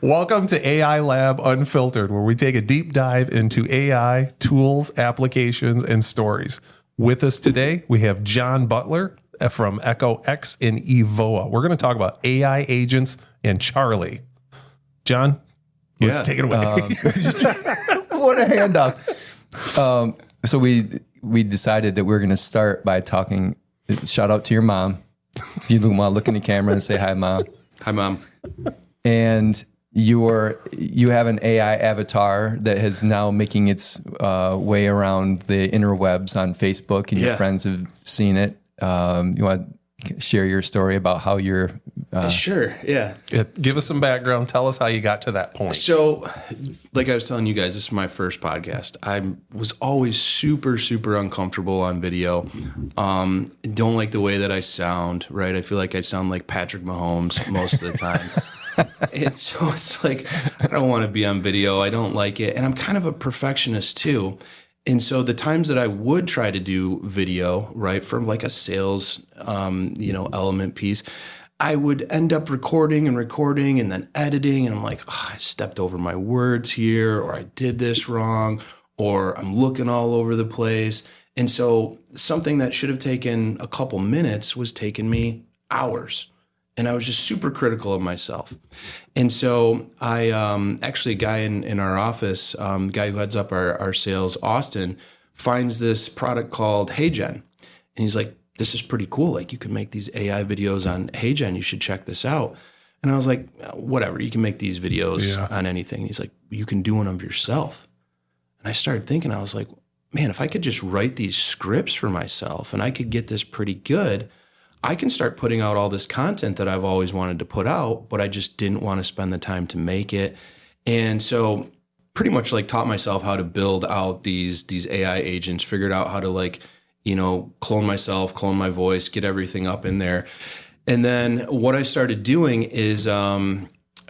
Welcome to AI Lab Unfiltered, where we take a deep dive into AI, tools, applications, and stories. With us today, we have John Butler from Echo X and Evoa. We're going to talk about AI agents and Charlie. John, take it away. What a handoff. So we decided that we were going to start by talking, shout out to your mom. If you want to look in the camera and say, hi, Mom. Hi, Mom. And you have an AI avatar that is now making its way around the interwebs on Facebook, and your friends have seen it. You want to share your story about how you're... Sure, yeah. Give us some background. Tell us how you got to that point. So, like I was telling you guys, this is my first podcast. I was always super, super uncomfortable on video. Don't like the way that I sound, right? I feel like I sound like Patrick Mahomes most of the time. And so it's like, I don't want to be on video. I don't like it. And I'm kind of a perfectionist too. And so the times that I would try to do video, right, from like a sales, element piece, I would end up recording and then editing. And I'm like, I stepped over my words here, or I did this wrong, or I'm looking all over the place. And so something that should have taken a couple minutes was taking me hours. And I was just super critical of myself. And so I actually, a guy in our office, guy who heads up our sales, Austin, finds this product called HeyGen. And he's like, this is pretty cool. Like, you can make these AI videos on HeyGen. You should check this out. And I was like, whatever, you can make these videos on anything. And he's like, you can do one of yourself. And I started thinking, I was like, man, if I could just write these scripts for myself and I could get this pretty good, I can start putting out all this content that I've always wanted to put out, but I just didn't want to spend the time to make it. And so pretty much like taught myself how to build out these AI agents, figured out how to clone myself, clone my voice, get everything up in there. And then what I started doing is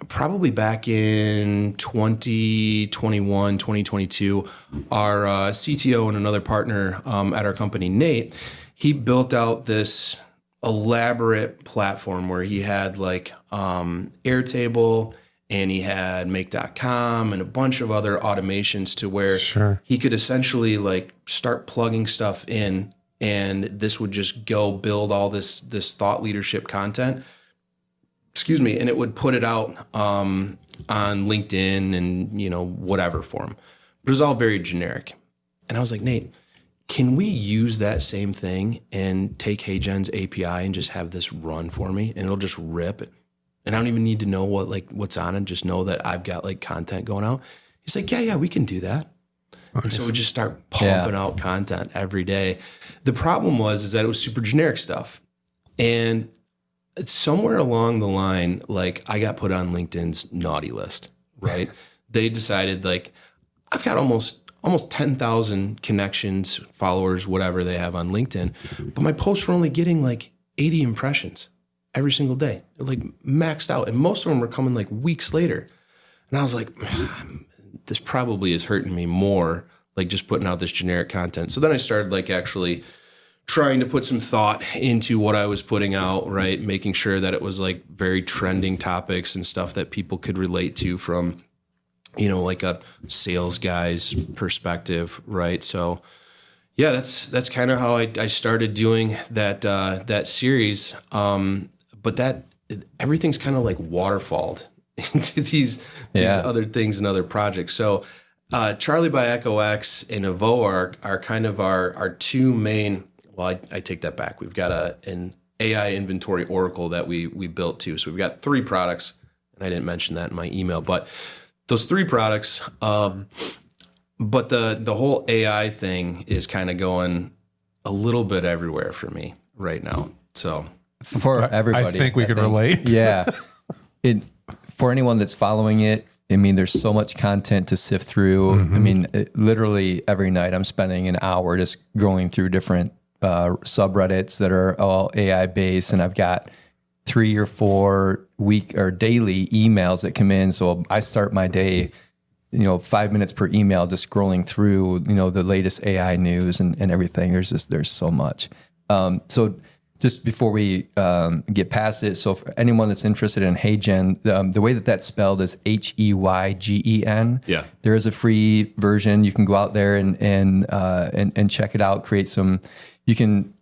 probably back in 2021, 2022, our CTO and another partner at our company, Nate, he built out this elaborate platform where he had like Airtable, and he had make.com and a bunch of other automations to where he could essentially like start plugging stuff in, and this would just go build all this thought leadership content. And it would put it out on LinkedIn and whatever form. But it was all very generic. And I was like, Nate, can we use that same thing and take HeyGen's API and just have this run for me, and it'll just rip it? And I don't even need to know what's on it. Just know that I've got like content going out. He's like, yeah, we can do that. Nice. And so we just start pumping out content every day. The problem is that it was super generic stuff. And it's somewhere along the line, like I got put on LinkedIn's naughty list, right? They decided like, I've got almost 10,000 connections, followers, whatever they have on LinkedIn, but my posts were only getting like 80 impressions every single day. They're like maxed out. And most of them were coming like weeks later. And I was like, this probably is hurting me more, like just putting out this generic content. So then I started like actually trying to put some thought into what I was putting out, right? Making sure that it was like very trending topics and stuff that people could relate to from, like a sales guy's perspective, right? So yeah, that's kind of how I started doing that series. But that everything's kind of like waterfalled into these other things and other projects. So Charlie by Echo X and Evoa are kind of our two main. Well, I take that back. We've got an AI inventory oracle that we built too. So we've got 3 products, and I didn't mention that in my email, but those 3 products. But the whole AI thing is kind of going a little bit everywhere for me right now. So for everybody, I think we can relate. Yeah. For anyone that's following it, I mean, there's so much content to sift through. Mm-hmm. I mean, literally every night I'm spending an hour just going through different subreddits that are all AI based, and I've got 3 or 4 week or daily emails that come in. So I start my day, 5 minutes per email, just scrolling through, the latest AI news and everything. There's so much. So just before we get past it, so for anyone that's interested in HeyGen, the way that that's spelled is HEYGEN. Yeah. There is a free version. You can go out there and check it out. Create some. You can.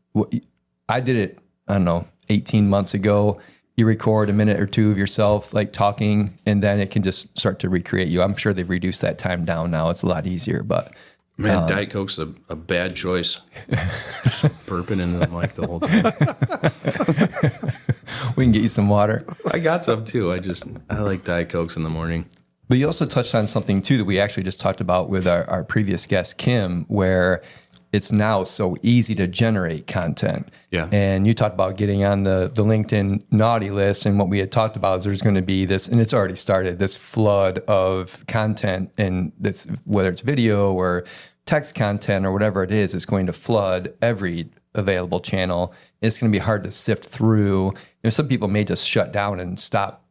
I did it. I don't know, 18 months ago. You record a minute or two of yourself like talking, and then it can just start to recreate you. I'm sure they've reduced that time down now. It's a lot easier, but. Man, Diet Coke's a bad choice. Just burping into the mic the whole time. We can get you some water. I got some too. I like Diet Cokes in the morning. But you also touched on something too that we actually just talked about with our previous guest, Kim, where it's now so easy to generate content. Yeah. And you talked about getting on the LinkedIn naughty list. And what we had talked about is there's going to be this, and it's already started, this flood of content, and this, whether it's video or text content or whatever it is, it's going to flood every available channel. It's going to be hard to sift through. Some people may just shut down and stop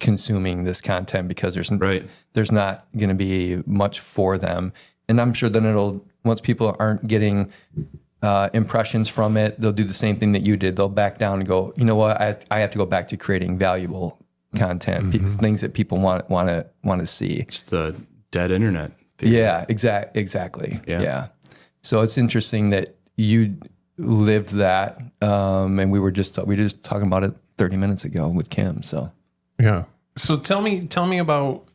consuming this content because there's not going to be much for them. And I'm sure then once people aren't getting impressions from it, they'll do the same thing that you did. They'll back down and go, you know what, I have to go back to creating valuable content, things that people want to see. It's the dead internet theory. Yeah, exactly. Yeah. So it's interesting that you lived that, and we were just talking about it 30 minutes ago with Kim. So yeah. So tell me about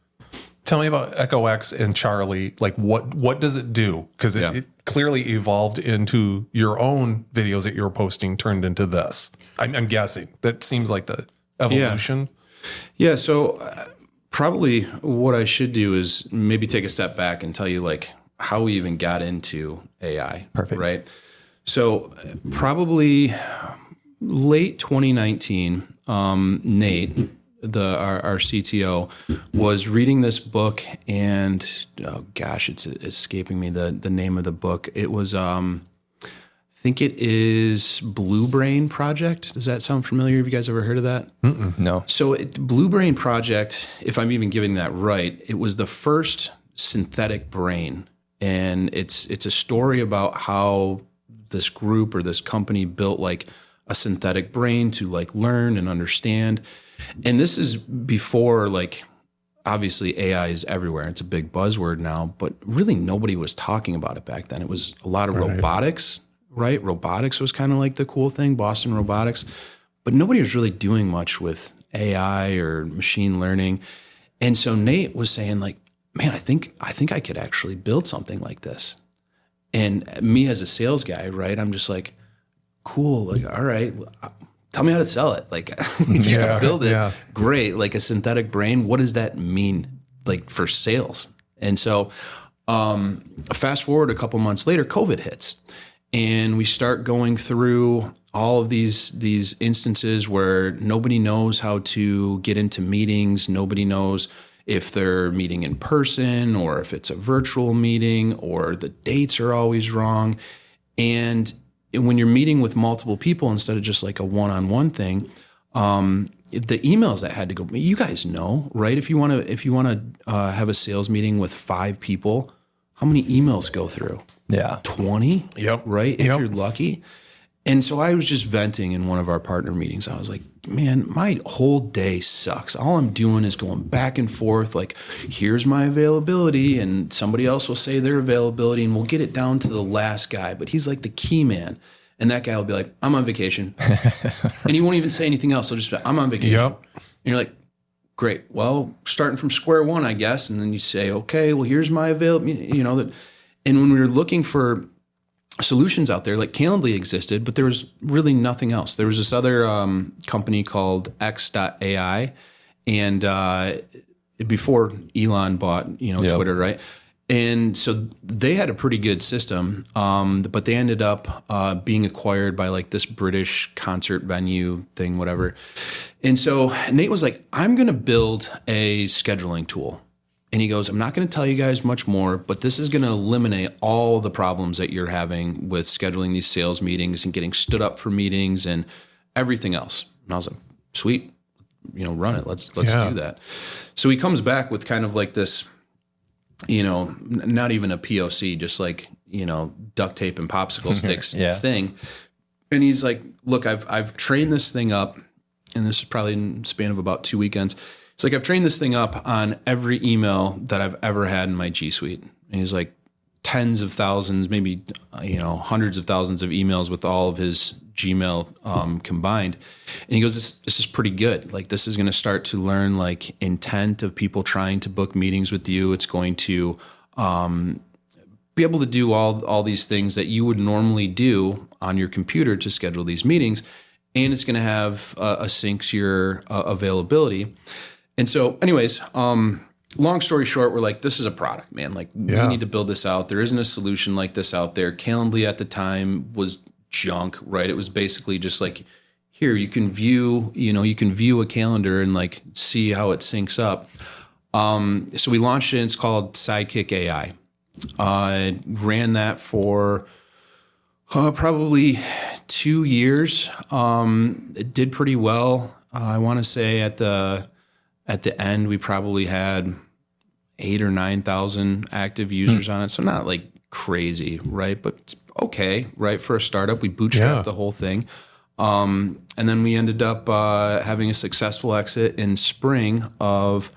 Echo X and Charlie. Like what does it do? Because it clearly evolved into your own videos that you're posting, turned into this. I'm guessing that seems like the evolution. Yeah. So probably what I should do is maybe take a step back and tell you like how we even got into AI. Perfect. Right. So probably late 2019, Nate, our CTO, was reading this book, and oh gosh, it's escaping me the name of the book. It was I think it is Blue Brain Project. Does that sound familiar? Have you guys ever heard of that? No. So Blue Brain Project, if I'm even getting that right, it was the first synthetic brain, and it's a story about how this group or this company built like a synthetic brain to like learn and understand. And this is before, like, obviously AI is everywhere. It's a big buzzword now, but really nobody was talking about it back then. It was a lot of robotics, right? Robotics was kind of like the cool thing, Boston Robotics, but nobody was really doing much with AI or machine learning. And so Nate was saying like, man, I think I could actually build something like this. And me as a sales guy, right? I'm just like, cool. Like, all right, tell me how to sell it. Like, if you're gonna build it, great. Like a synthetic brain, what does that mean, like for sales? And so, fast forward a couple months later, COVID hits, and we start going through all of these instances where nobody knows how to get into meetings. Nobody knows if they're meeting in person or if it's a virtual meeting, or the dates are always wrong. And when you're meeting with multiple people instead of just like a one-on-one thing, the emails that had to go, you guys know, right? If you want to have a sales meeting with 5 people, how many emails go through? Yeah. 20? Yep. Right? If you're lucky. And so I was just venting in one of our partner meetings. I was like, man, my whole day sucks. All I'm doing is going back and forth. Like, here's my availability, and somebody else will say their availability, and we'll get it down to the last guy. But he's like the key man. And that guy will be like, I'm on vacation. And he won't even say anything else. He'll just be, I'm on vacation. Yep. And you're like, great. Well, starting from square one, I guess. And then you say, okay, well, here's my availability. You know, that. And when we were looking for solutions out there, like Calendly existed, but there was really nothing else. There was this other company called X.AI, and before Elon bought Twitter, right? And so they had a pretty good system, but they ended up being acquired by like this British concert venue thing, whatever. And so Nate was like, I'm going to build a scheduling tool. And he goes, I'm not going to tell you guys much more, but this is going to eliminate all the problems that you're having with scheduling these sales meetings and getting stood up for meetings and everything else. And I was like, sweet, run it. Let's do that. So he comes back with kind of like this, not even a POC, just like, duct tape and popsicle sticks thing. And he's like, look, I've trained this thing up, and this is probably in the span of about 2 weekends. It's like, I've trained this thing up on every email that I've ever had in my G Suite. And he's like, tens of thousands, maybe, hundreds of thousands of emails with all of his Gmail combined. And he goes, this is pretty good. Like, this is going to start to learn like intent of people trying to book meetings with you. It's going to be able to do all these things that you would normally do on your computer to schedule these meetings. And it's going to have a sync to your availability. And so anyways, long story short, we're like, this is a product, man. Like, we need to build this out. There isn't a solution like this out there. Calendly at the time was junk, right? It was basically just like, here, you can view a calendar and like see how it syncs up. So we launched it, and it's called Sidekick AI. Ran that for probably 2 years. It did pretty well. I want to say at the end, we probably had 8,000 or 9,000 active users on it. So not like crazy, right? But it's okay, right? For a startup, we bootstrapped the whole thing. And then we ended up having a successful exit in spring of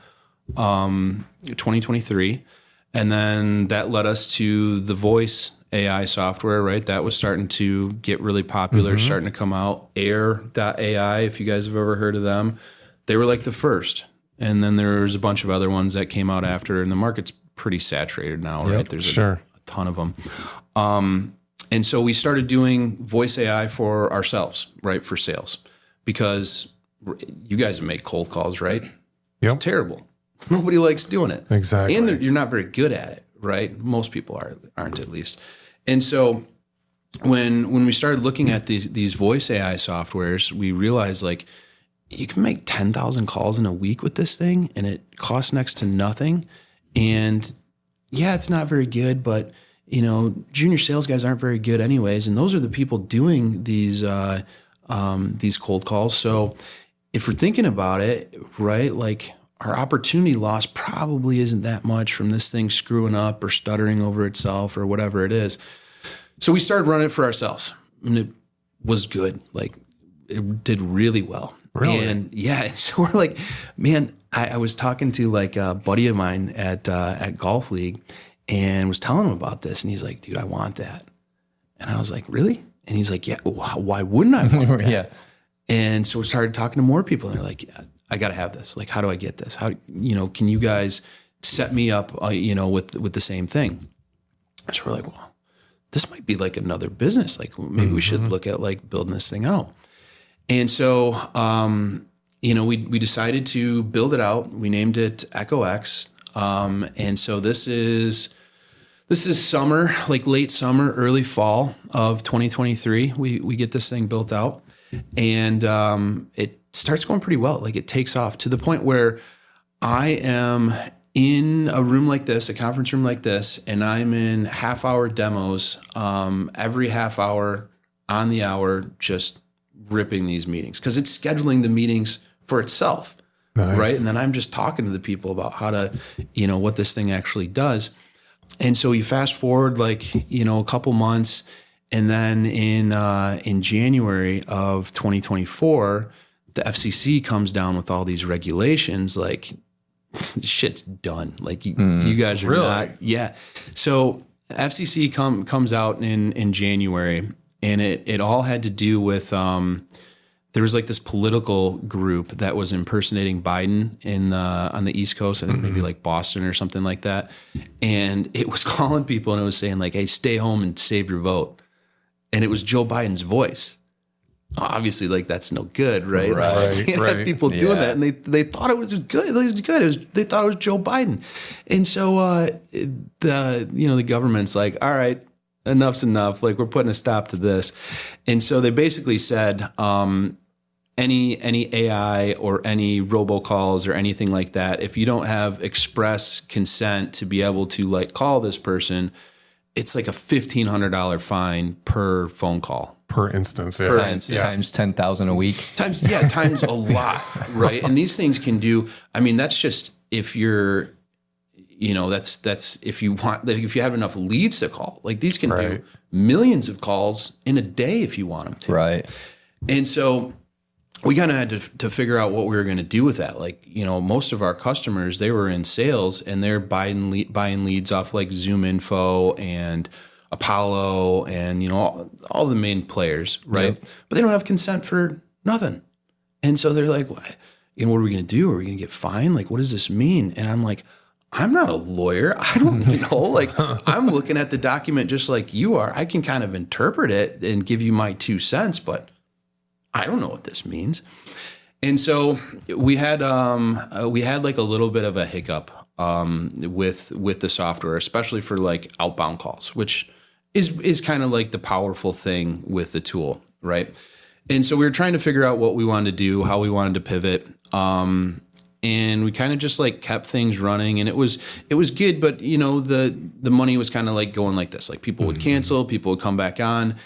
2023. And then that led us to the voice AI software, right? That was starting to get really popular, starting to come out. Air.ai, if you guys have ever heard of them, they were like the first. And then there's a bunch of other ones that came out after, and the market's pretty saturated now, right? There's a ton of them. And so we started doing voice AI for ourselves, right? For sales, because you guys make cold calls, right? Yep. It's terrible. Nobody likes doing it. Exactly. And you're not very good at it, right? Most people aren't at least. And so when we started looking at these voice AI softwares, we realized like, you can make 10,000 calls in a week with this thing, and it costs next to nothing. And yeah, it's not very good, but junior sales guys aren't very good anyways. And those are the people doing these cold calls. So if we're thinking about it, right, like our opportunity loss probably isn't that much from this thing screwing up or stuttering over itself or whatever it is. So we started running it for ourselves, and it was good. Like, it did really well. Really? And so we're like, man, I was talking to like a buddy of mine at Golf League, and was telling him about this. And he's like, dude, I want that. And I was like, really? And he's like, yeah, why wouldn't I want that? Yeah. And so we started talking to more people, and they're like, yeah, I got to have this. Like, how do I get this? How, can you guys set me up, with the same thing? So we're like, well, this might be like another business. Like, maybe we should look at like building this thing out. And so, we decided to build it out. We named it Echo X. And so this is summer, like late summer, early fall of 2023. We get this thing built out, and it starts going pretty well. Like, it takes off to the point where I am in a room like this, a conference room like this, and I'm in half-hour demos every half hour on the hour, just ripping these meetings, because it's scheduling the meetings for itself. Nice. Right. And then I'm just talking to the people about how to, what this thing actually does. And so you fast forward like, a couple months, and then in January of 2024, the FCC comes down with all these regulations, like, shit's done. Like, you guys are really? not. Yeah. So FCC comes out in January, and it all had to do with, there was like this political group that was impersonating Biden on the East Coast, I think maybe like Boston or something like that. And it was calling people, and it was saying like, hey, stay home and save your vote. And it was Joe Biden's voice. Obviously, like, that's no good, right? Right, You had people doing that, and they thought it was good. It was good. They thought it was Joe Biden. And so the government's like, all right, enough's enough. Like, we're putting a stop to this. And so they basically said, any AI or any robocalls or anything like that, if you don't have express consent to be able to like call this person, it's like a $1,500 fine per phone call. Per instance. Yeah. Times 10,000 a week. Times a lot, right? And these things can do, that's just if you're, that's if you want, like, if you have enough leads to call, like, these can do millions of calls in a day if you want them to. Right. And so we kind of had to figure out what we were going to do with that. Like, most of our customers, they were in sales and they're buying leads off like Zoom Info and Apollo and, all the main players, right? Yep. But they don't have consent for nothing. And so they're like, what are we going to do? Are we going to get fined? Like, what does this mean? And I'm like, I'm not a lawyer. I don't know. Like, I'm looking at the document just like you are. I can kind of interpret it and give you my 2 cents, but I don't know what this means. And so we had like a little bit of a hiccup with the software, especially for like outbound calls, which is kind of like the powerful thing with the tool, right? And so we were trying to figure out what we wanted to do, how we wanted to pivot. And we kind of just like kept things running, and it was good, but the money was kind of like going like this. Like people would cancel, people would come back on,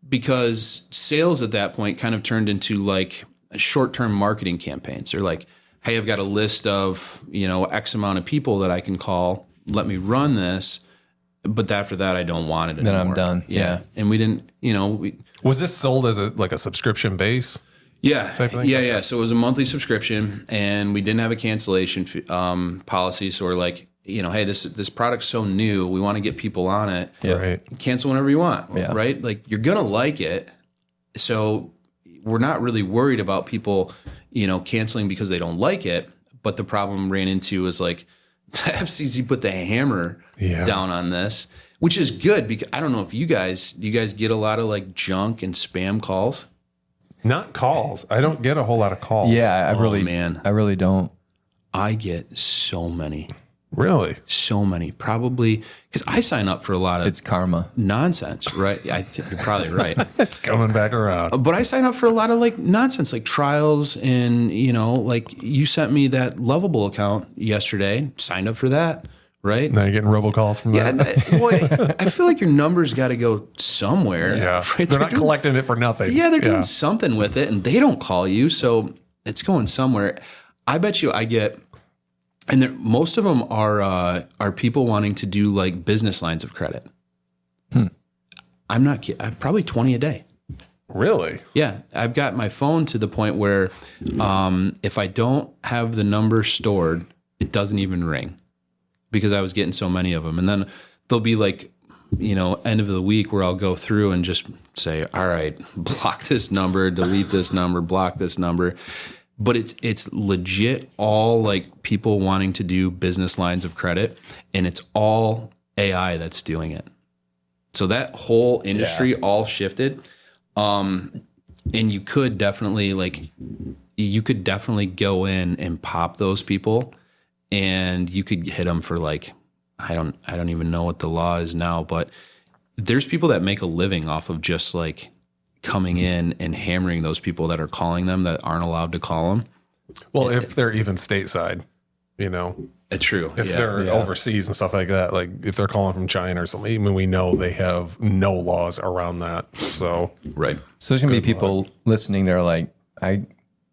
because sales at that point kind of turned into like short-term marketing campaigns. They're like, hey, I've got a list of, X amount of people that I can call. Let me run this. But after that, I don't want it anymore. Then I'm done. Yeah. And we didn't, Was this sold as a subscription base? Yeah. Yeah. So it was a monthly subscription, and we didn't have a cancellation policy. So we're like, hey, this product's so new, we want to get people on it. Yeah. Right. Cancel whenever you want, right? Like, you're going to like it. So we're not really worried about people, canceling because they don't like it. But the problem ran into is like, the FCC put the hammer down on this, which is good, because I don't know if you guys get a lot of like junk and spam calls. Not calls. I don't get a whole lot of calls. Yeah, I really don't. I get so many. Really? So many. Probably because I sign up for a lot of it's karma nonsense, right? You're probably right. It's coming back around. But I sign up for a lot of like nonsense, like trials, and like you sent me that Lovable account yesterday. Signed up for that, right? Now you're getting robocalls from that. Boy, I feel like your numbers got to go somewhere. Yeah, right? They're not collecting it for nothing. Yeah, they're doing something with it, and they don't call you, so it's going somewhere. I bet you I get. And most of them are people wanting to do like business lines of credit. I'm not kidding. Probably 20 a day. Really? Yeah. I've got my phone to the point where if I don't have the number stored, it doesn't even ring, because I was getting so many of them. And then there'll be like, end of the week where I'll go through and just say, all right, block this number, delete this number, block this number. But it's legit all like people wanting to do business lines of credit, and it's all AI that's doing it. So that whole industry all shifted. And you could definitely go in and pop those people, and you could hit them for like, I don't even know what the law is now, but there's people that make a living off of just like coming in and hammering those people that are calling them that aren't allowed to call them. Well, if they're even stateside, It's true. If they're overseas and stuff like that, like if they're calling from China or something, even we know they have no laws around that. So right. So there's gonna be people listening. They're like, I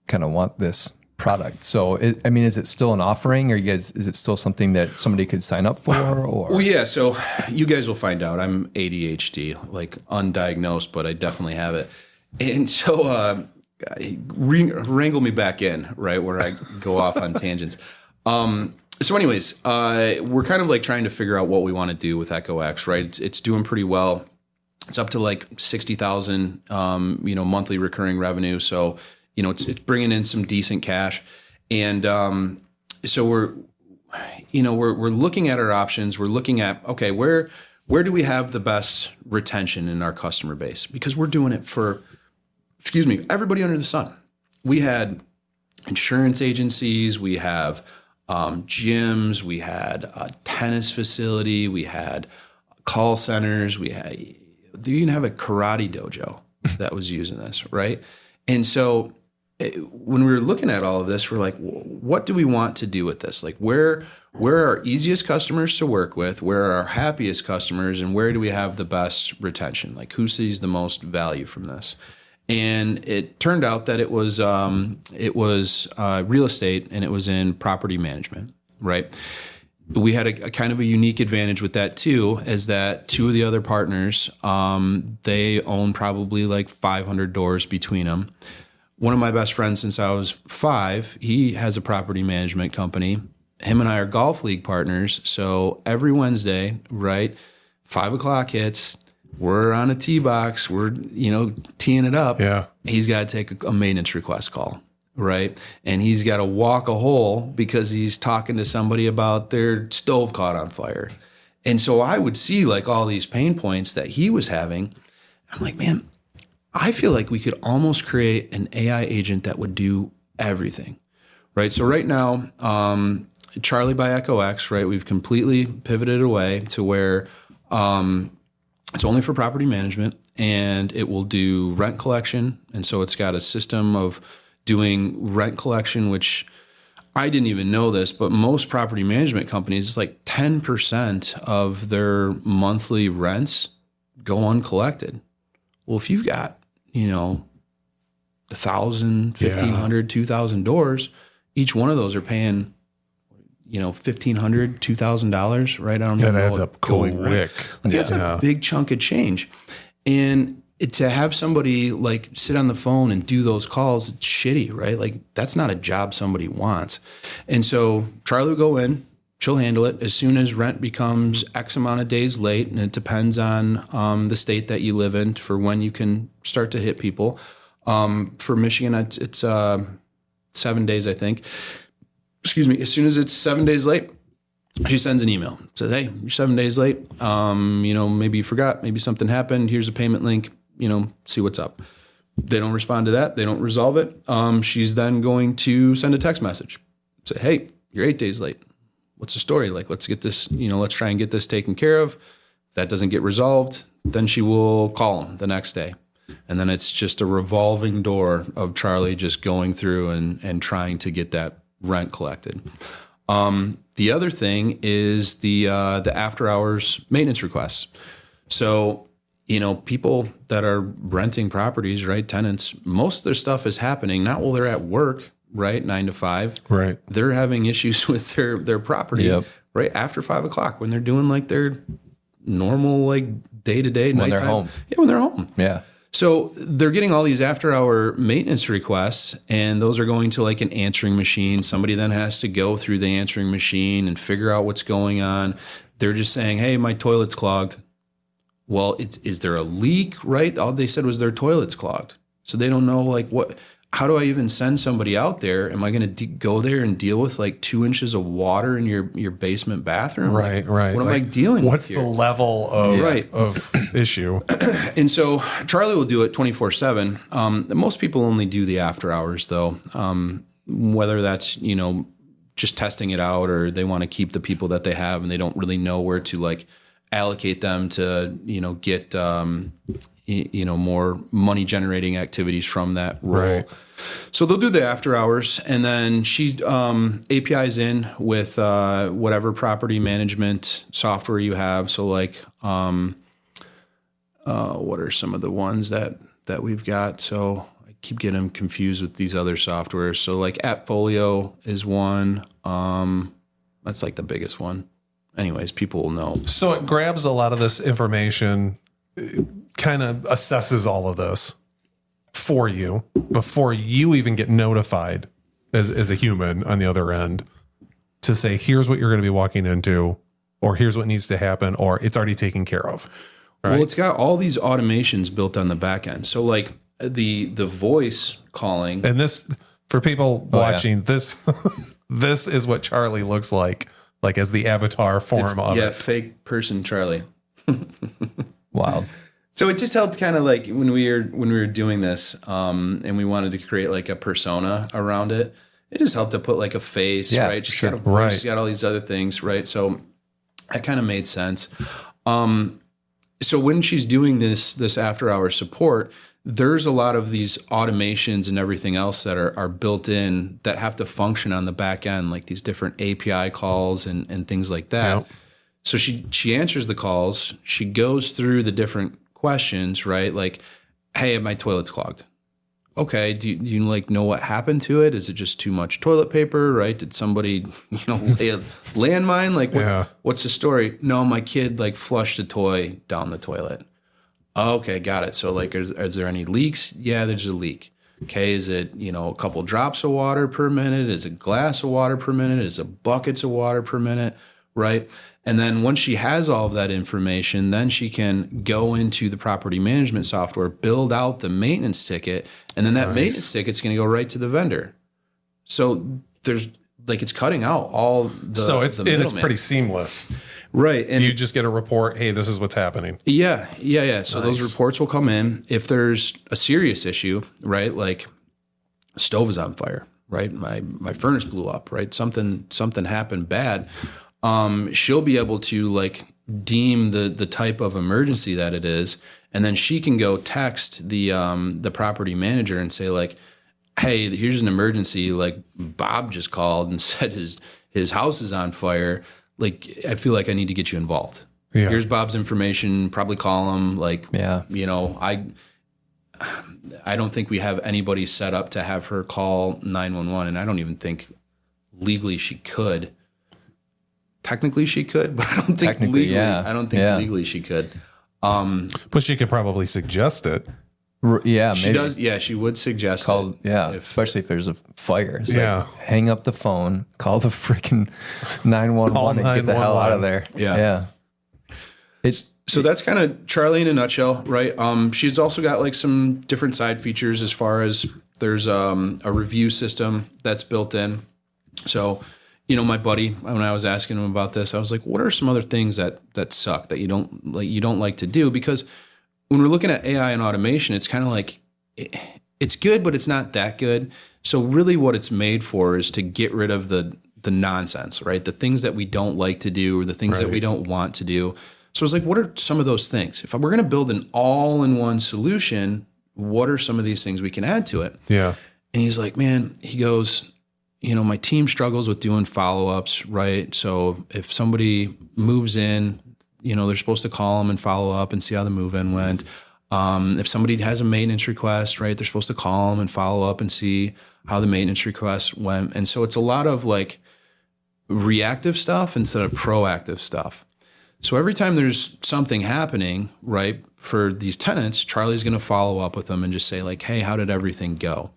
kind of want this product. So is it still an offering, or is it still something that somebody could sign up for? Or well, yeah. So you guys will find out. I'm ADHD, like undiagnosed, but I definitely have it. And so wrangle me back in, right, where I go off on tangents. So anyways, we're kind of like trying to figure out what we want to do with Echo X, right? It's doing pretty well. It's up to like 60,000, monthly recurring revenue. So, it's bringing in some decent cash. And so we're looking at our options. We're looking at, okay, where do we have the best retention in our customer base? Because we're doing it for, everybody under the sun. We had insurance agencies, we have gyms, we had a tennis facility, we had call centers, we even have a karate dojo that was using this, right? And so when we were looking at all of this, we're like, what do we want to do with this? Like, where are our easiest customers to work with? Where are our happiest customers? And where do we have the best retention? Like, who sees the most value from this? And it turned out that it was real estate, and it was in property management, right? we had a kind of a unique advantage with that too, is that two of the other partners, they own probably like 500 doors between them. One of my best friends since I was 5, he has a property management company. Him and I are golf league partners. So every Wednesday, right, 5 o'clock hits, we're on a tee box, we're, teeing it up. Yeah. He's got to take a maintenance request call. Right. And he's got to walk a hole because he's talking to somebody about their stove caught on fire. And so I would see like all these pain points that he was having. I'm like, man, I feel like we could almost create an AI agent that would do everything. Right. So right now, Charlie by Echo X, right, we've completely pivoted away to where it's only for property management, and it will do rent collection. And so it's got a system of doing rent collection, which I didn't even know this, but most property management companies, it's like 10% of their monthly rents go uncollected. Well, if you've got, 1,000, 1,500, 2,000 doors, each one of those are paying, $1,500, $2,000, right? I don't know. That adds up quick. That's a big chunk of change. And to have somebody like sit on the phone and do those calls, it's shitty, right? Like that's not a job somebody wants. And so Charlie will go in, she'll handle it as soon as rent becomes X amount of days late. And it depends on the state that you live in for when you can start to hit people. For Michigan, it's 7 days, I think. Excuse me. As soon as it's 7 days late, she sends an email. Says, hey, you're 7 days late. Maybe you forgot. Maybe something happened. Here's a payment link. See what's up. They don't respond to that. They don't resolve it. She's then going to send a text message. Say, hey, you're 8 days late. What's the story? Like, let's get this, let's try and get this taken care of. If that doesn't get resolved, then she will call him the next day. And then it's just a revolving door of Charlie just going through and trying to get that rent collected. The other thing is the after hours maintenance requests. So, people that are renting properties, right, tenants, most of their stuff is happening not while they're at work, right, 9 to 5. Right. They're having issues with their property, right, after 5 o'clock when they're doing like their normal like day-to-day nighttime. When they're home. Yeah, when they're home. Yeah. So they're getting all these after-hour maintenance requests, and those are going to like an answering machine. Somebody then has to go through the answering machine and figure out what's going on. They're just saying, hey, my toilet's clogged. Well, is there a leak, right? All they said was their toilet's clogged. So they don't know like how do I even send somebody out there? Am I going to go there and deal with like 2 inches of water in your basement bathroom? Right, right. What am I dealing with? What's the level of issue? And so Charlie will do it 24/7. Most people only do the after hours though. Whether that's, just testing it out or they want to keep the people that they have and they don't really know where to like allocate them to, get, more money generating activities from that role. Right. So they'll do the after hours, and then she APIs in with whatever property management software you have. So like, what are some of the ones that we've got? So I keep getting them confused with these other softwares. So like AppFolio is one. That's like the biggest one. Anyways, people will know. So it grabs a lot of this information, kind of assesses all of this for you before you even get notified as a human on the other end to say, here's what you're going to be walking into, or here's what needs to happen, or it's already taken care of. Right? Well, it's got all these automations built on the back end. So like the voice calling. And this, for people watching, this this is what Charlie looks like as the avatar form of it. Yeah, fake person Charlie. Wow. So it just helped kind of like when we were doing this, and we wanted to create like a persona around it. It just helped to put like a face, right? Just got a voice, right. Got all these other things, right? So that kind of made sense. So when she's doing this after hour support, there's a lot of these automations and everything else that are built in that have to function on the back end, like these different API calls and things like that. Yep. So she answers the calls. She goes through the different questions, right? Like, hey, my toilet's clogged. okay, do you like know what happened to it? Is it just too much toilet paper, right? Did somebody, lay a landmine? Like, what's the story? No, my kid like flushed a toy down the toilet. Okay, got it. So like, is there any leaks? Yeah, there's a leak. Okay, is it, a couple drops of water per minute? Is it a glass of water per minute? Is it buckets of water per minute, right? And then once she has all of that information, then she can go into the property management software, build out the maintenance ticket, and then that maintenance ticket's going to go right to the vendor. So there's like, it's cutting out all the So it's pretty seamless. Right. And you just get a report, hey, this is what's happening. Yeah. So those reports will come in. If there's a serious issue, right? Like a stove is on fire, right? My furnace blew up, right? Something happened bad. She'll be able to like deem the type of emergency that it is. And then she can go text the property manager and say like, hey, here's an emergency. Like Bob just called and said his house is on fire. Like, I feel like I need to get you involved. Yeah. Here's Bob's information. Probably call him. Like, I don't think we have anybody set up to have her call 911, and I don't even think legally she could. Technically, she could, but I don't think legally. Yeah. I don't think legally she could. But she could probably suggest it. Yeah, she does. Yeah, she would suggest it. Yeah, especially if there's a fire. It's like, hang up the phone, call the freaking 911 and get the hell out of there. Yeah. So that's kind of Charlie in a nutshell, right? She's also got like some different side features as far as there's a review system that's built in. So, my buddy, when I was asking him about this, I was like, what are some other things that suck that you don't like to do? Because when we're looking at AI and automation, it's kind of like it's good, but it's not that good. So really what it's made for is to get rid of the nonsense, right? The things that we don't like to do or the things that we don't want to do. So it's like, what are some of those things? If we're going to build an all-in-one solution, what are some of these things we can add to it? Yeah. And he's like, man, he goes, my team struggles with doing follow-ups, right? So if somebody moves in, they're supposed to call them and follow up and see how the move-in went. If somebody has a maintenance request, right, they're supposed to call them and follow up and see how the maintenance request went. And so it's a lot of like reactive stuff instead of proactive stuff. So every time there's something happening, right, for these tenants, Charlie's going to follow up with them and just say like, hey, how did everything go?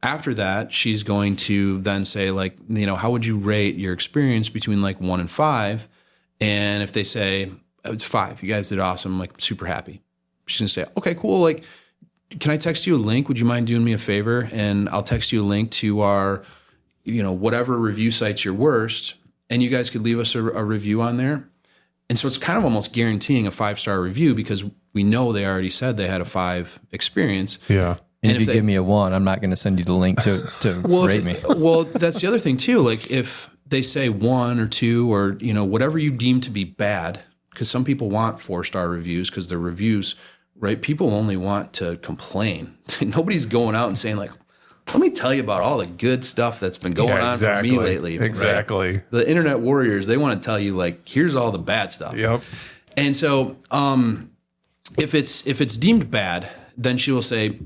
After that, she's going to then say like, how would you rate your experience between like 1 and 5? And if they say, it's 5, you guys did awesome, I'm like super happy. She's going to say, okay, cool. Like, can I text you a link? Would you mind doing me a favor? And I'll text you a link to our, whatever review site's your worst. And you guys could leave us a review on there. And so it's kind of almost guaranteeing a 5-star review because we know they already said they had a 5 experience. Yeah. And if you give me a 1, I'm not going to send you the link to rate me. Well, that's the other thing too. Like if they say 1 or 2 or, whatever you deem to be bad, because some people want 4-star reviews because they're reviews, right? People only want to complain. Nobody's going out and saying like, let me tell you about all the good stuff that's been going on for me lately. Exactly. Right? The internet warriors, they want to tell you like, here's all the bad stuff. Yep. And so if it's deemed bad, then she will say,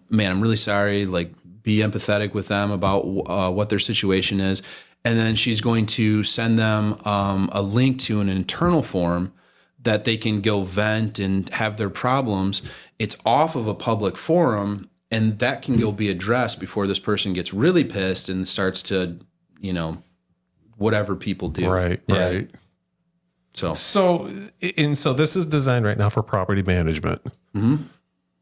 man, I'm really sorry. Like, be empathetic with them about what their situation is. And then she's going to send them a link to an internal form that they can go vent and have their problems. It's off of a public forum, and that can go be addressed before this person gets really pissed and starts to, whatever people do. Right, right. So this is designed right now for property management. Mm-hmm.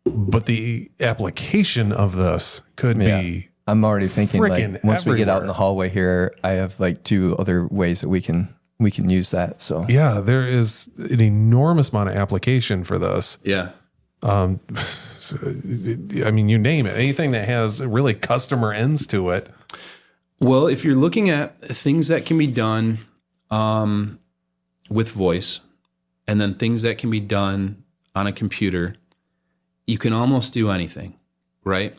But the application of this could be. I'm already thinking like once everywhere. We get out in the hallway here, I have like 2 other ways that we can use that. So yeah, there is an enormous amount of application for this. Yeah. I mean, you name it, anything that has really customer ends to it. Well, if you're looking at things that can be done with voice and then things that can be done on a computer, you can almost do anything, right?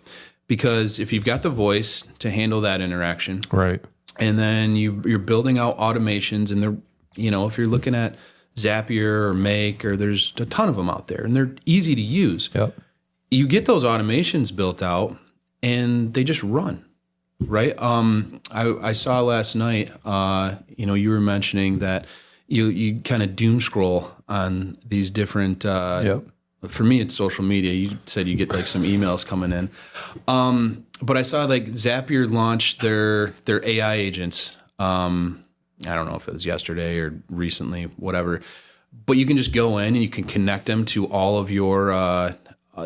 Because if you've got the voice to handle that interaction, right, and then you're building out automations, and they're, if you're looking at Zapier or Make, or there's a ton of them out there, and they're easy to use. Yep. You get those automations built out, and they just run. Right. I saw last night, you were mentioning that you kind of doom scroll on these different, for me, it's social media. You said you get like some emails coming in. But I saw like Zapier launched their AI agents. I don't know if it was yesterday or recently, whatever, but you can just go in and you can connect them to all of your,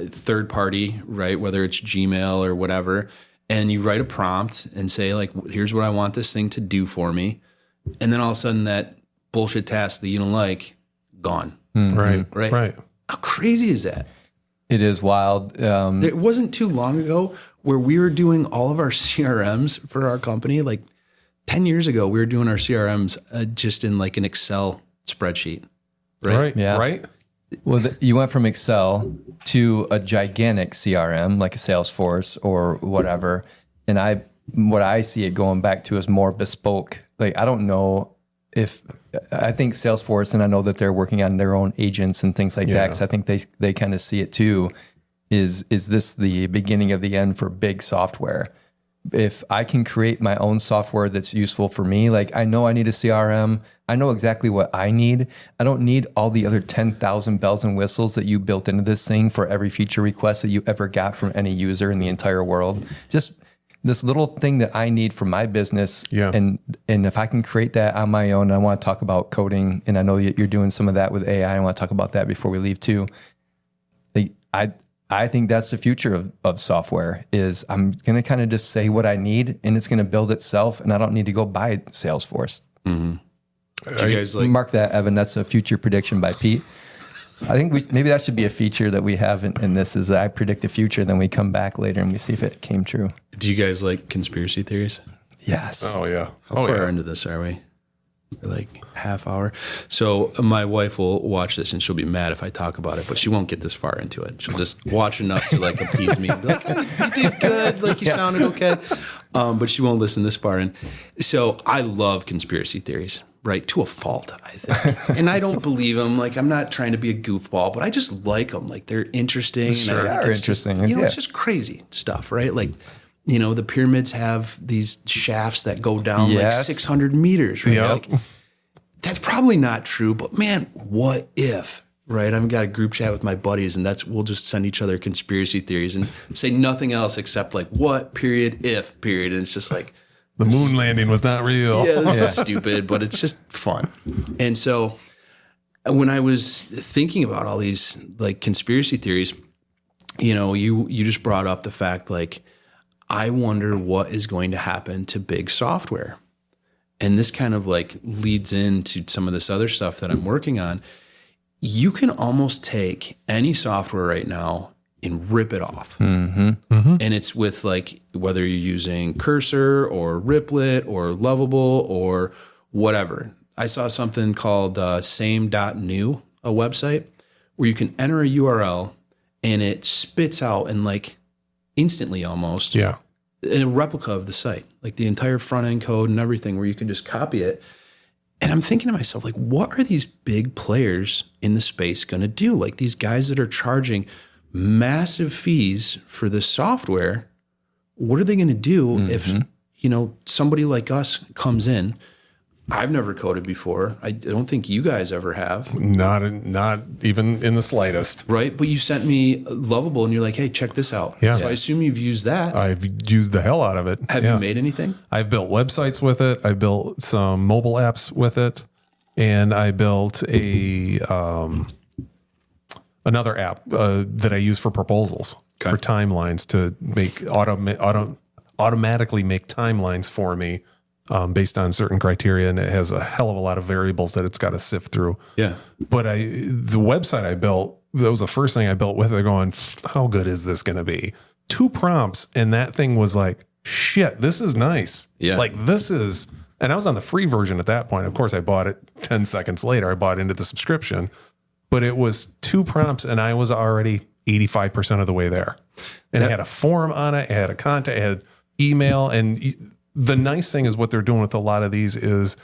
third party, right? Whether it's Gmail or whatever. And you write a prompt and say, like, here's what I want this thing to do for me. And then all of a sudden that bullshit task that you don't like, gone. Mm-hmm. Right. How crazy is that? It is wild. It wasn't too long ago where we were doing all of our CRMs for our company. Like 10 years ago, we were doing our CRMs just in like an Excel spreadsheet. Right. Yeah. Right. Well, you went from Excel to a gigantic CRM like a Salesforce or whatever. And what I see it going back to is more bespoke. Like, I don't know I think Salesforce, and I know that they're working on their own agents and things like that, because I think they kind of see it too. Is this the beginning of the end for big software? If I can create my own software that's useful for me, like I know I need a CRM. I know exactly what I need. I don't need all the other 10,000 bells and whistles that you built into this thing for every feature request that you ever got from any user in the entire world. Just this little thing that I need for my business. Yeah. And if I can create that on my own, I want to talk about coding, and I know you're doing some of that with AI. I want to talk about that before we leave too. I think that's the future of software. Is I'm going to kind of just say what I need, and it's going to build itself, and I don't need to go buy Salesforce. Mm-hmm. Do you guys mark that, Evan? That's a future prediction by Pete. I think maybe that should be a feature that we have in this, is that I predict the future, then we come back later and we see if it came true. Do you guys like conspiracy theories? Yes. Oh yeah. How far into this are we? Like half hour. So my wife will watch this and she'll be mad if I talk about it, but she won't get this far into it. She'll just watch enough to like appease me. Be like, you did good. Like you sounded okay. But she won't listen this far in. So I love conspiracy theories, right? To a fault, I think. And I don't believe them. Like I'm not trying to be a goofball, but I just like them. Like they're interesting. Sure, they're interesting. Just, it's just crazy stuff, right? Like, the pyramids have these shafts that go down like 600 meters, right? Yep. Like, that's probably not true, but man, what if, right? I've got a group chat with my buddies, and we'll just send each other conspiracy theories and say nothing else except like what period, if period. And it's just like the moon landing was not real. Yeah, this is stupid, but it's just fun. And so when I was thinking about all these like conspiracy theories, you just brought up the fact like, I wonder what is going to happen to big software. And this kind of like leads into some of this other stuff that I'm working on. You can almost take any software right now and rip it off. Mm-hmm. Mm-hmm. And it's with like, whether you're using Cursor or Riplet or Lovable or whatever. I saw something called same.new, a website where you can enter a URL and it spits out in like instantly almost. Yeah. In a replica of the site, like the entire front end code and everything, where you can just copy it. And I'm thinking to myself, like, what are these big players in the space going to do? Like these guys that are charging massive fees for this software, what are they going to do if, somebody like us comes in? I've never coded before. I don't think you guys ever have. Not even in the slightest. Right? But you sent me Lovable and you're like, hey, check this out. Yeah. So I assume you've used that. I've used the hell out of it. Have you made anything? I've built websites with it. I built some mobile apps with it. And I built another app that I use for proposals, for timelines, to make automatically make timelines for me. Based on certain criteria, and it has a hell of a lot of variables that it's got to sift through. Yeah. But the website I built, that was the first thing I built with it, going, how good is this going to be? 2 prompts, and that thing was like, shit, this is nice. Yeah. Like this is, and I was on the free version at that point. Of course, I bought it 10 seconds later. I bought into the subscription, but it was 2 prompts, and I was already 85% of the way there. And it had a form on it. It had a contact, it had email, and the nice thing is what they're doing with a lot of these is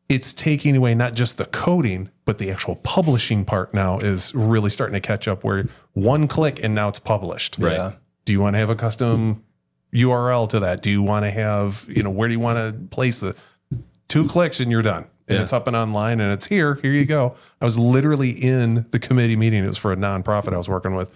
it's taking away not just the coding, but the actual publishing part now is really starting to catch up, where one click and now it's published. Right. Yeah. Do you want to have a custom URL to that? Do you want to have, where do you want to place the 2 clicks and you're done? And it's up and online and it's here you go. I was literally in the committee meeting. It was for a nonprofit I was working with.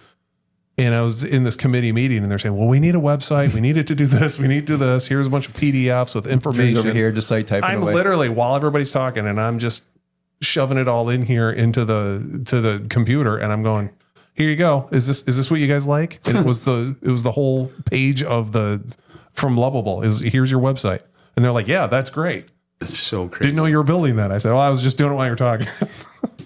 And I was in this committee meeting and they're saying, well, we need a website. We need it to do this. We need to do this. Here's a bunch of PDFs with information. Over here, just like typing I'm away. literally, while everybody's talking and I'm just shoving it all in here into the computer and I'm going, here you go. Is this what you guys like? And it was the whole page from Lovable here's your website. And they're like, yeah, that's great. That's so crazy. Didn't know you were building that. I said, well, I was just doing it while you're talking.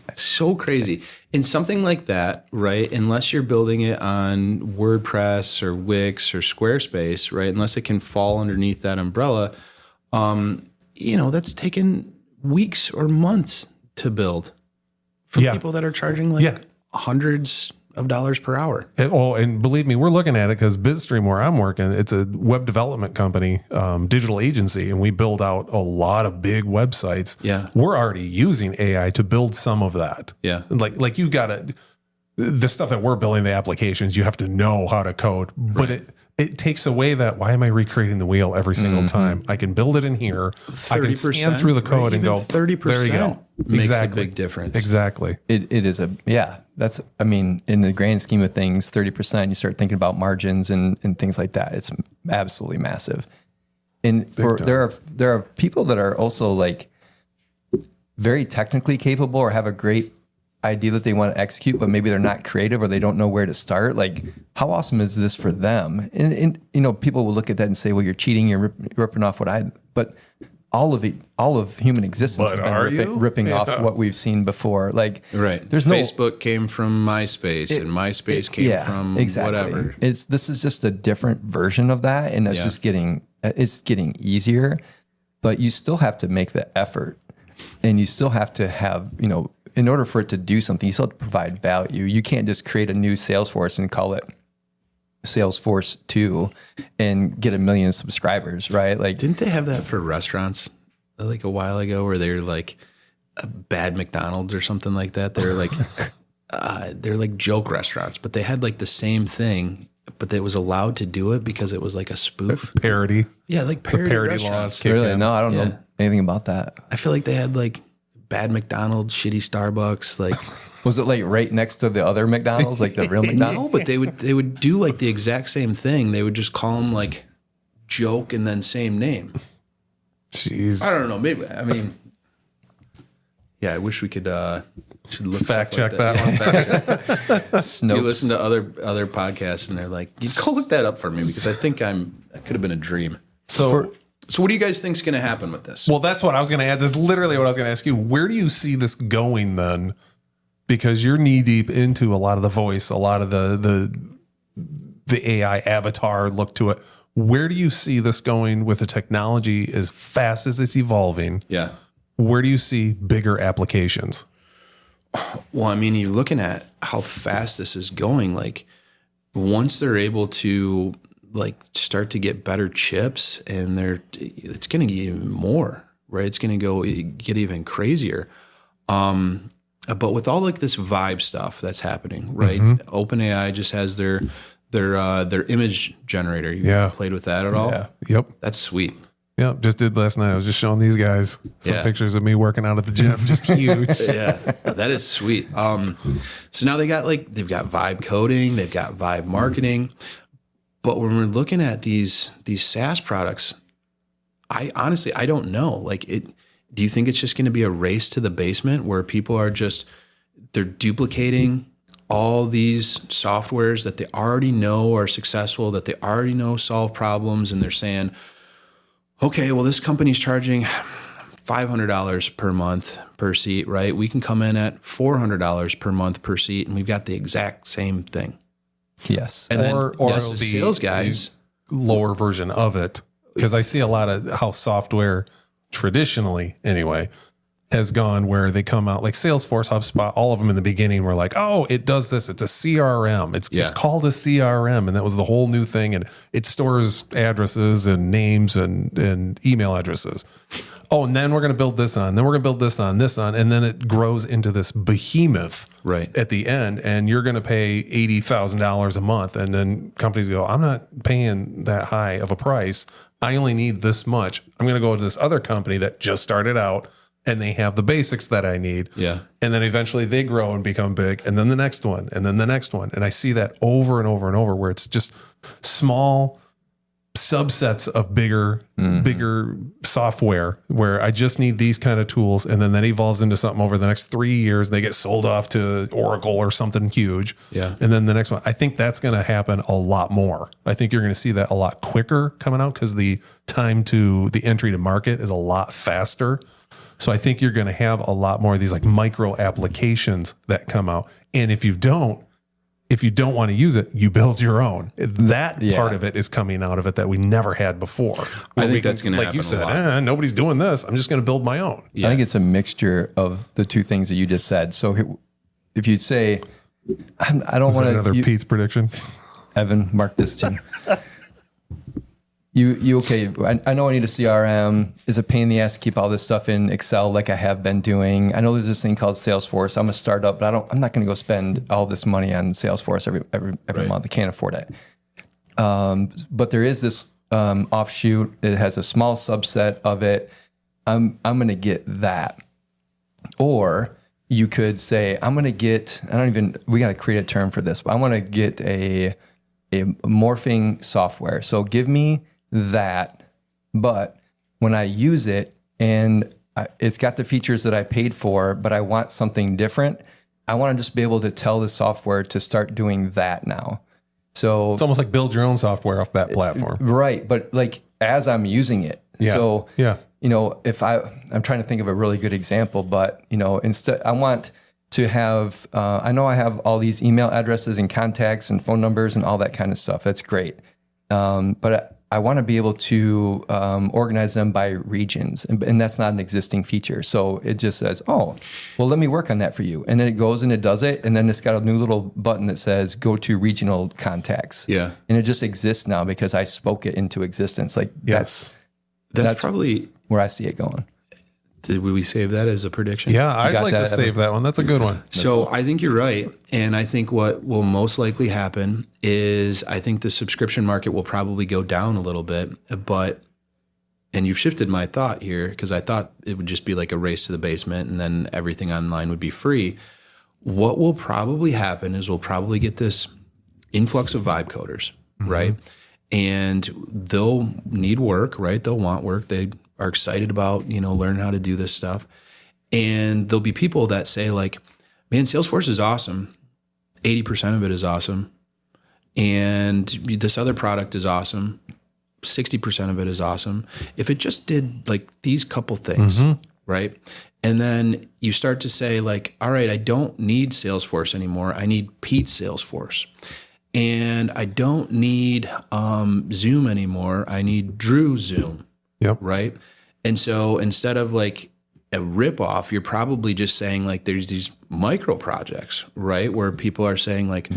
That's so crazy. In something like that, right? Unless you're building it on WordPress or Wix or Squarespace, right? Unless it can fall underneath that umbrella, that's taken weeks or months to build for people that are charging hundreds of dollars per hour. And believe me, we're looking at it because BizStream, where I'm working, it's a web development company, digital agency, and we build out a lot of big websites. Yeah. We're already using AI to build some of that. Yeah. Like you got to, the stuff that we're building, the applications, you have to know how to code, but it takes away that, why am I recreating the wheel every single time? I can build it in here. 30%, I can scan through the code and go, 30%. there you go. Makes Exactly. a big difference. Exactly. It is that's, in the grand scheme of things, 30%, you start thinking about margins and things like that. It's absolutely massive. And there are people that are also like very technically capable or have a great idea that they want to execute, but maybe they're not creative or they don't know where to start. Like, how awesome is this for them? And people will look at that and say, well, you're cheating, you're ripping off but all of human existence has been ripping off what we've seen before. Like, right. There's Facebook came from MySpace and MySpace came from whatever. This is just a different version of that. And it's just getting easier, but you still have to make the effort and you still have to have, in order for it to do something, you still have to provide value. You can't just create a new Salesforce and call it Salesforce 2 and get 1 million subscribers, right? Like, didn't they have that for restaurants like a while ago where they were like a bad McDonald's or something like that? They're like, they're like joke restaurants, but they had like the same thing, but they was allowed to do it because it was like a spoof. Parody. Yeah, like parody laws. Really? No, I don't know anything about that. I feel like they had like bad McDonald's, shitty Starbucks, like. Was it like right next to the other McDonald's, like the real McDonald's? No, but they would do like the exact same thing. They would just call them like joke and then same name. Jeez. I don't know. Maybe, I wish we could should look fact check that one. You listen to other podcasts and they're like, you go look that up for me because I think I could have been a dream. So what do you guys think is going to happen with this? Well, that's what I was going to add. This is literally what I was going to ask you. Where do you see this going then? Because you're knee deep into a lot of the voice, a lot of the AI avatar look to it. Where do you see this going with the technology as fast as it's evolving? Yeah. Where do you see bigger applications? Well, you're looking at how fast this is going. Like, once they're able to like start to get better chips, and it's going to get even more, right? It's going to get even crazier. But with all like this vibe stuff that's happening, right? Mm-hmm. OpenAI just has their image generator. You played with that at all? Yeah. Yep. That's sweet. Yep. Just did last night. I was just showing these guys some pictures of me working out at the gym. Just huge. Yeah. That is sweet. So now they've got vibe coding, they've got vibe marketing. But when we're looking at these SaaS products, I honestly don't know. Like, do you think it's just going to be a race to the basement where people are they're duplicating all these softwares that they already know are successful, that they already know solve problems, and they're saying, okay, well, this company's charging $500 per month per seat, right? We can come in at $400 per month per seat, and we've got the exact same thing. Yes. And or the sales guys, lower version of it, because I see a lot of how software traditionally anyway has gone where they come out like Salesforce, HubSpot, all of them in the beginning were like, oh, it does this. It's a CRM. It's called a CRM. And that was the whole new thing. And it stores addresses and names and email addresses. oh, and then we're going to build this on, then we're going to build this on, and then it grows into this behemoth Right. at the end, and you're going to pay $80,000 a month, and then companies go, I'm not paying that high of a price. I only need this much. I'm going to go to this other company that just started out, and they have the basics that I need. Yeah. And then eventually they grow and become big, and then the next one, and then the next one. And I see that over and over and over, where it's just small subsets of bigger software, where I just need these kind of tools, and then that evolves into something over the next 3 years. They get sold off to Oracle or something huge. Yeah. And then the next one. I think that's going to happen a lot more. I think you're going to see that a lot quicker coming out, because the time to the entry to market is a lot faster. So I think you're going to have a lot more of these like micro applications that come out. And if you don't want to use it, you build your own. That part of it is coming out of it that we never had before. I think that's going to happen. Like you said, a lot. Nobody's doing this. I'm just going to build my own. I think it's a mixture of the two things that you just said. So if you say, I don't want to... Another Pete's prediction. Evan, mark this too. You okay? I know I need a CRM. It's a pain in the ass to keep all this stuff in Excel like I have been doing. I know there's this thing called Salesforce. I'm a startup, but I'm not going to go spend all this money on Salesforce every month. I can't afford it. But there is this offshoot. It has a small subset of it. I'm going to get that. Or you could say, I'm going to get, we got to create a term for this, but I want to get a morphing software. So give me that, but when I use it and it's got the features that I paid for, but I want something different, I want to just be able to tell the software to start doing that now. So it's almost like build your own software off that platform. Right. But like as I'm using it. Yeah. So, yeah. You know, if I'm trying to think of a really good example, but you know, instead I want to have, I know I have all these email addresses and contacts and phone numbers and all that kind of stuff. That's great. But I want to be able to organize them by regions, and that's not an existing feature. So it just says, oh, well, let me work on that for you. And then it goes and it does it. And then it's got a new little button that says, go to regional contacts. Yeah. And it just exists now because I spoke it into existence. Like Yes. That's probably where I see it going. Did we save that as a prediction? Yeah, I'd got like to that, save that one. That's a good one. So I think you're right. And I think what will most likely happen is I think the subscription market will probably go down a little bit. And you've shifted my thought here, because I thought it would just be like a race to the basement and then everything online would be free. What will probably happen is we'll probably get this influx of vibe coders, right? And they'll need work, right? They'll want work. They are excited about, learning how to do this stuff. And there'll be people that say like, man, Salesforce is awesome. 80% of it is awesome. And this other product is awesome. 60% of it is awesome. If it just did like these couple things, right? And then you start to say like, all right, I don't need Salesforce anymore. I need Pete's Salesforce. And I don't need Zoom anymore. I need Drew's Zoom. Yep. Right. And so instead of like a ripoff, you're probably just saying like there's these micro projects, right? Where people are saying like,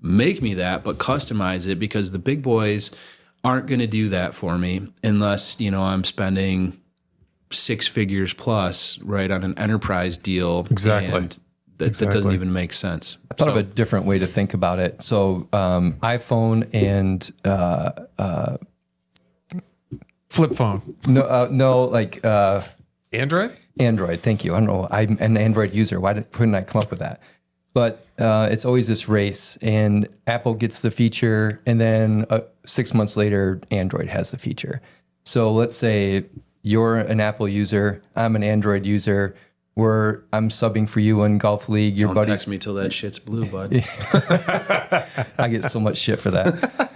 make me that, but customize it, because the big boys aren't going to do that for me unless, I'm spending 6 figures plus, right, on an enterprise deal. Exactly. And that doesn't even make sense. I thought of a different way to think about it. So iPhone and Flip phone. Android? Android, thank you. I don't know. I'm an Android user. Why couldn't I come up with that? But it's always this race, and Apple gets the feature, and then 6 months later, Android has the feature. So let's say you're an Apple user, I'm an Android user. I'm subbing for you in Golf League. Your Don't buddies text me till that shit's blue, bud. I get so much shit for that.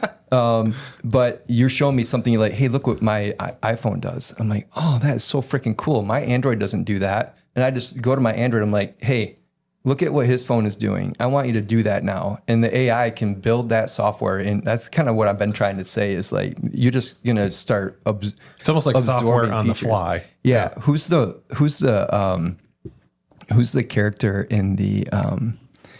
But you're showing me something like, hey, look what my iPhone does. I'm like, oh, that is so freaking cool. My Android doesn't do that. And I just go to my Android. I'm like, hey, look at what his phone is doing. I want you to do that now. And the AI can build that software. And that's kind of what I've been trying to say is like, you're just going to start. It's almost like software on features. the fly. Yeah. Who's the character in the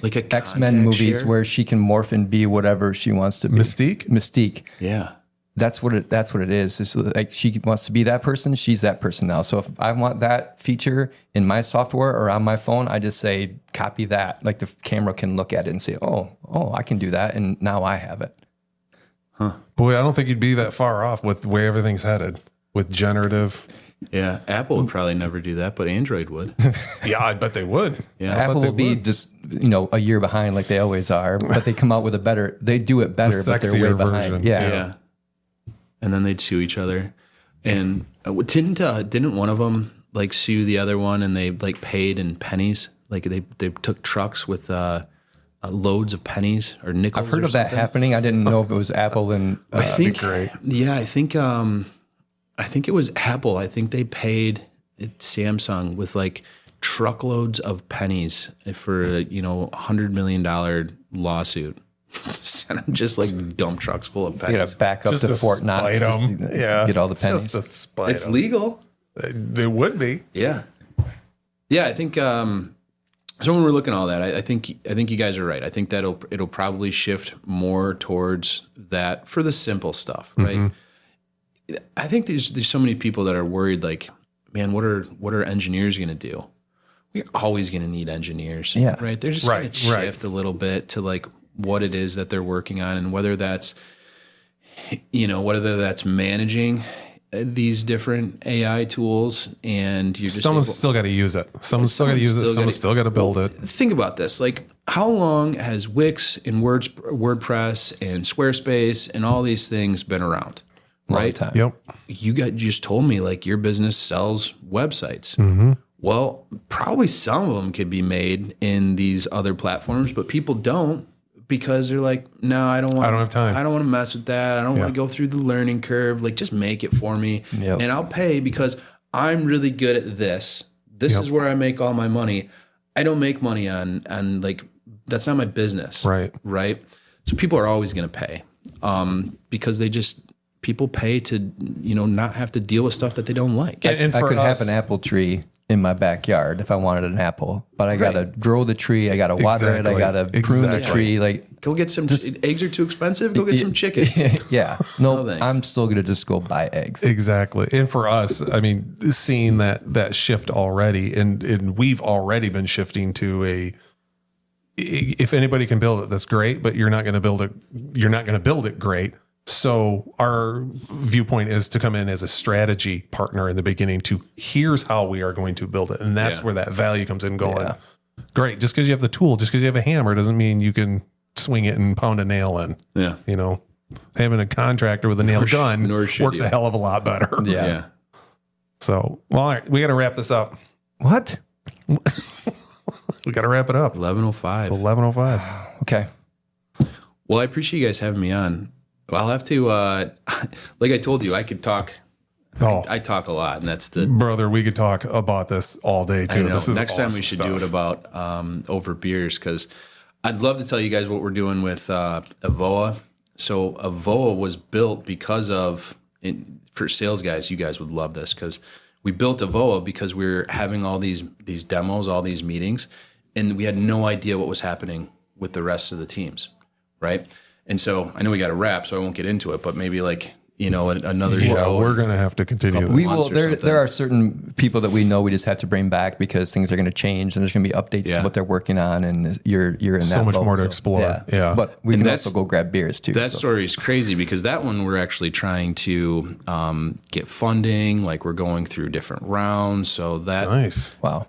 like a X-Men movies share? where she can morph and be whatever she wants to be? Mystique? Mystique. Yeah. That's what it is. It's like she wants to be that person. She's that person now. So if I want that feature in my software or on my phone, I just say, copy that. Like the camera can look at it and say, oh, I can do that. And now I have it. Huh. Boy, I don't think you'd be that far off with where everything's headed with generative. Yeah. Apple would probably never do that, but Android would. Yeah, I bet they would. Yeah. Apple will be just, a year behind like they always are, but they come out with they do it better, but they're way behind. Version. Yeah. And then they'd sue each other. And didn't one of them like sue the other one, and they like paid in pennies? Like they took trucks with loads of pennies or nickels. I've heard of that happening. I didn't know if it was Apple and I think great. Yeah, I think it was Apple. I think they paid Samsung with like truckloads of pennies for $100 million lawsuit. Send them just like dump trucks full of pennies. You gotta back up Just to Fort Knox. Yeah. Get all the pennies. Just to spite It's 'em. legal. It would be. Yeah. Yeah, I think so when we're looking at all that, I think you guys are right. I think that it'll probably shift more towards that for the simple stuff, right? Mm-hmm. I think there's so many people that are worried, like, man, what are engineers going to do? We're always going to need engineers, right? They're just going to shift a little bit to like what it is that they're working on, and whether that's managing these different AI tools, and you're just someone's still got to use it. Someone's still got to use it. Someone's still got to build it. Think about this: like, how long has Wix and WordPress and Squarespace and all these things been around? Right. Time. Yep. You just told me like your business sells websites. Mm-hmm. Well, probably some of them could be made in these other platforms, but people don't, because they're like, no, I don't have time. I don't want to mess with that. I don't want to go through the learning curve. Like, just make it for me. Yep. And I'll pay because I'm really good at this. This is where I make all my money. I don't make money on like, that's not my business. Right. So people are always going to pay because people pay to, not have to deal with stuff that they don't like. And I could have an apple tree in my backyard if I wanted an apple, but I got to grow the tree. I got to water it. I got to prune the tree. Like, go get some eggs are too expensive. Go get some chickens. Yeah. No, I'm still going to just go buy eggs. Exactly. And for us, I mean, seeing that shift already, and we've already been shifting to if anybody can build it, that's great, but you're not going to build it great. So our viewpoint is to come in as a strategy partner in the beginning to here's how we are going to build it. And that's where that value comes in going, great. Just because you have the tool, just because you have a hammer doesn't mean you can swing it and pound a nail in. Yeah. Having a contractor with a nail gun works a hell of a lot better. Yeah. So, well, all right, we got to wrap this up. What? We got to wrap it up. 11:05. It's 11:05. Okay. Well, I appreciate you guys having me on. I'll have to, like I told you, I could talk. I talk a lot, and that's brother. We could talk about this all day too. This is next time we should do it about over beers, because I'd love to tell you guys what we're doing with Avoa. So Avoa was built because of for sales guys. You guys would love this, because we built Avoa because we were having all these demos, all these meetings, and we had no idea what was happening with the rest of the teams, right? And so I know we got to wrap, so I won't get into it, but maybe like, another show. We're going to have to continue. We will. There are certain people that we know we just have to bring back because things are going to change, and there's going to be updates to what they're working on, and you're in that. So much more to explore. Yeah. But we can also go grab beers too. That story is crazy, because that one we're actually trying to get funding. Like, we're going through different rounds. So that nice. Wow.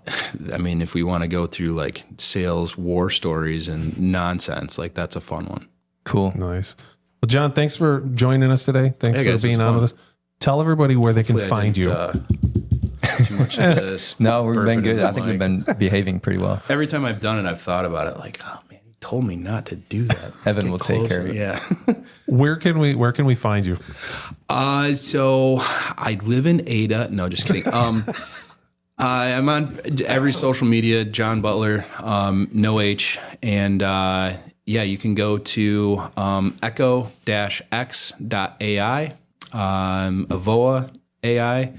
I mean, if we want to go through like sales war stories and nonsense, like that's a fun one. Cool. Nice. Well, John, thanks for joining us today. Thanks for being on with us. Tell everybody where they can find you. Too much of this. No, we've been good. I think we've been behaving pretty well. Every time I've done it, I've thought about it like, oh man, he told me not to do that. Evan will take care of it. Yeah. Where can we find you? So I live in Ada. No, just kidding. I'm on every social media, John Butler, no H, and you can go to echo-x.ai, Avoa AI,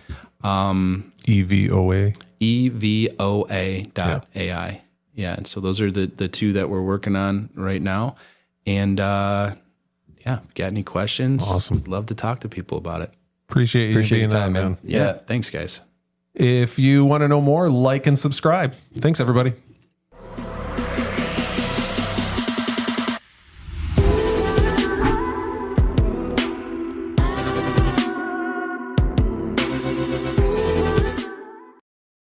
EVOA. EVOA.ai. Yeah, and so those are the two that we're working on right now. And yeah, if you got any questions, Awesome. love to talk to people about it. Appreciate you Appreciate being your time, on, man. Yeah. Thanks, guys. If you want to know more, like and subscribe. Thanks, everybody.